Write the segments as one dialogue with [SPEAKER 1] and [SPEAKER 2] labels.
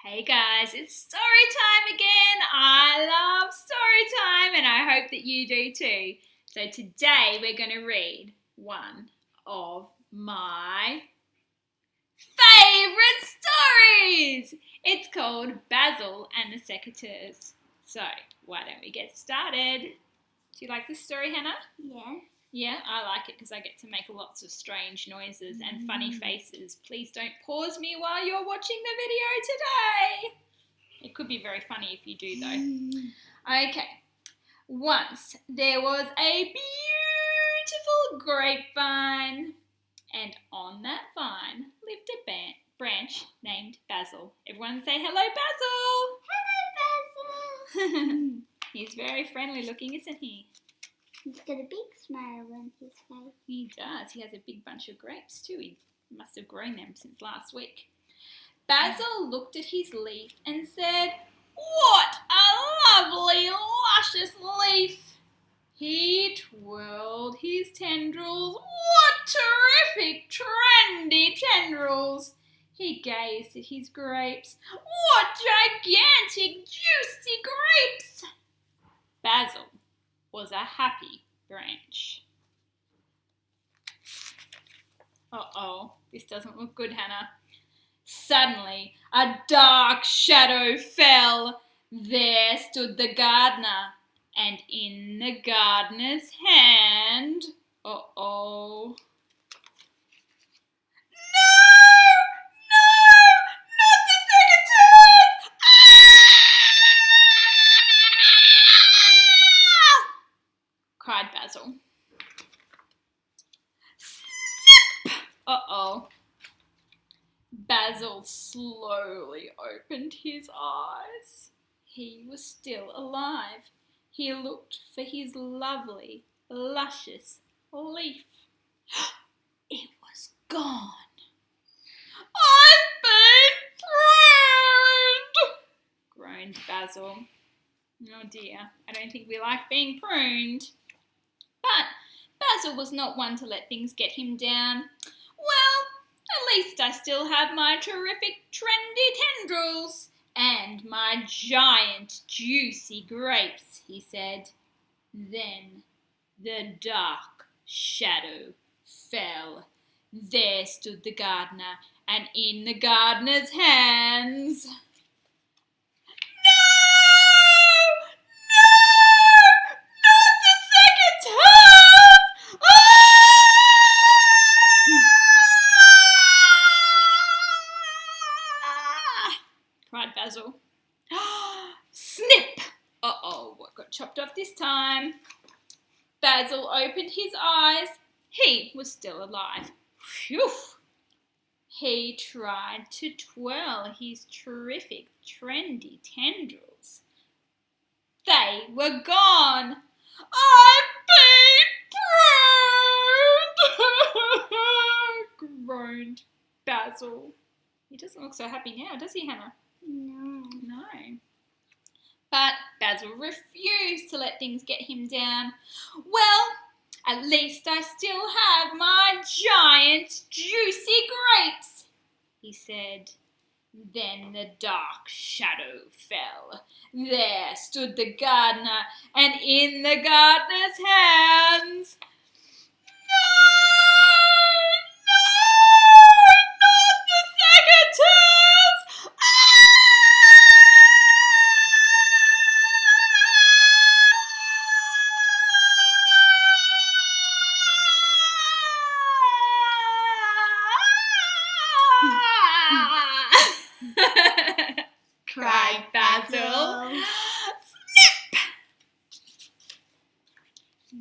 [SPEAKER 1] Hey guys, it's story time again. I love story time and I hope that you do too. So today we're going to read one of my favourite stories. It's called Basil and the Secateurs. So why don't we get started? Do you like this story, Hannah?
[SPEAKER 2] Yeah.
[SPEAKER 1] Yeah, I like it because I get to make lots of strange noises and funny faces. Please don't pause me while you're watching the video today. It could be very funny if you do though. Okay. Once there was a beautiful grapevine, and on that vine lived a branch named Basil. Everyone say hello, Basil.
[SPEAKER 2] Hello, Basil.
[SPEAKER 1] He's very friendly looking, isn't he?
[SPEAKER 2] He's got a big smile on his face.
[SPEAKER 1] He does. He has a big bunch of grapes too. He must have grown them since last week. Basil looked at his leaf and said, "What a lovely, luscious leaf!" He twirled his tendrils. What terrific, trendy tendrils! He gazed at his grapes. What gigantic, juicy grapes! Basil was a happy branch. Uh-oh, this doesn't look good, Hannah. Suddenly, a dark shadow fell. There stood the gardener, and in the gardener's hand... Uh-oh. No, not the secateurs! Ah! Cried Basil. Snip! Uh-oh. Basil slowly opened his eyes. He was still alive. He looked for his lovely, luscious leaf. It was gone. I've been pruned, groaned Basil. Oh dear, I don't think we like being pruned. But Basil was not one to let things get him down. Well, at least I still have my terrific trendy tendrils and my giant juicy grapes, he said. Then the dark shadow fell. There stood the gardener, and in the gardener's hands... cried Basil. Snip! Uh-oh, what got chopped off this time? Basil opened his eyes. He was still alive. Phew! He tried to twirl his terrific, trendy tendrils. They were gone. I've been pruned, groaned Basil. He doesn't look so happy now, does he, Hannah?
[SPEAKER 2] No.
[SPEAKER 1] But Basil refused to let things get him down. Well, at least I still have my giant, juicy grapes, he said. Then the dark shadow fell. There stood the gardener, and in the gardener's hands... Not the secateurs! cried Basil. Snip!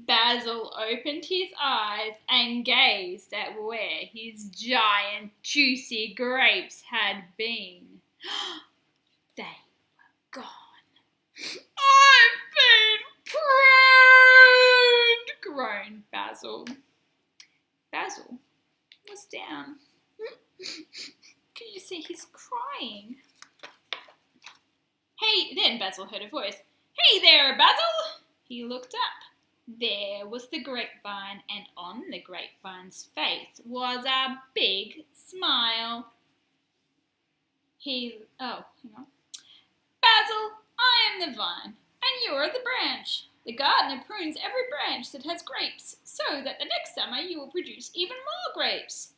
[SPEAKER 1] Basil opened his eyes and gazed at where his giant, juicy grapes had been. They were gone. I've been pruned, groaned Basil. Basil was down. Can you see he's crying? Hey, then Basil heard a voice. Hey there, Basil! He looked up. There was the grapevine, and on the grapevine's face was a big smile. Hang on. Basil, I am the vine, and you are the branch. The gardener prunes every branch that has grapes, so that the next summer you will produce even more grapes.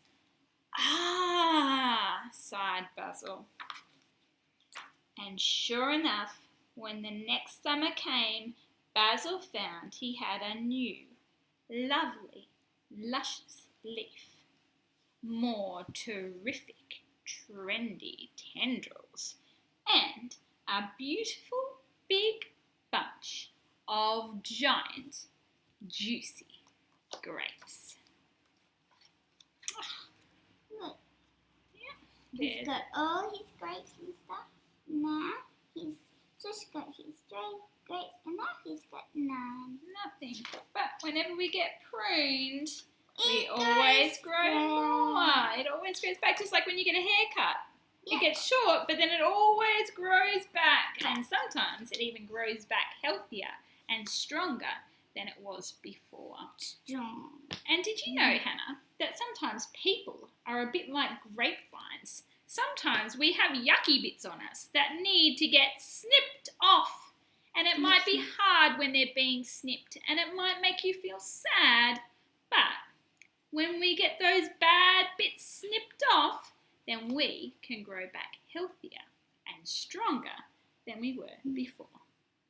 [SPEAKER 1] Ah, sighed Basil. And sure enough, when the next summer came, Basil found he had a new, lovely, luscious leaf. More terrific, trendy tendrils, and a beautiful big bunch of giant, juicy grapes.
[SPEAKER 2] Look,
[SPEAKER 1] Yeah,
[SPEAKER 2] he's got all his grapes and stuff. Now he's just got his grapes, and now he's got none.
[SPEAKER 1] nothing. But whenever we get pruned, we
[SPEAKER 2] It
[SPEAKER 1] always
[SPEAKER 2] goes
[SPEAKER 1] grow
[SPEAKER 2] back.
[SPEAKER 1] more. It always grows back, just like when you get a haircut.
[SPEAKER 2] Yeah.
[SPEAKER 1] It gets short, but then it always grows back. And sometimes it even grows back healthier and stronger than it was before.
[SPEAKER 2] Strong.
[SPEAKER 1] And did you know, Hannah, that sometimes people are a bit like grapevines? Sometimes we have yucky bits on us that need to get snipped off. And it might be hard when they're being snipped, and it might make you feel sad. But when we get those bad bits snipped off, then we can grow back healthier and stronger than we were before.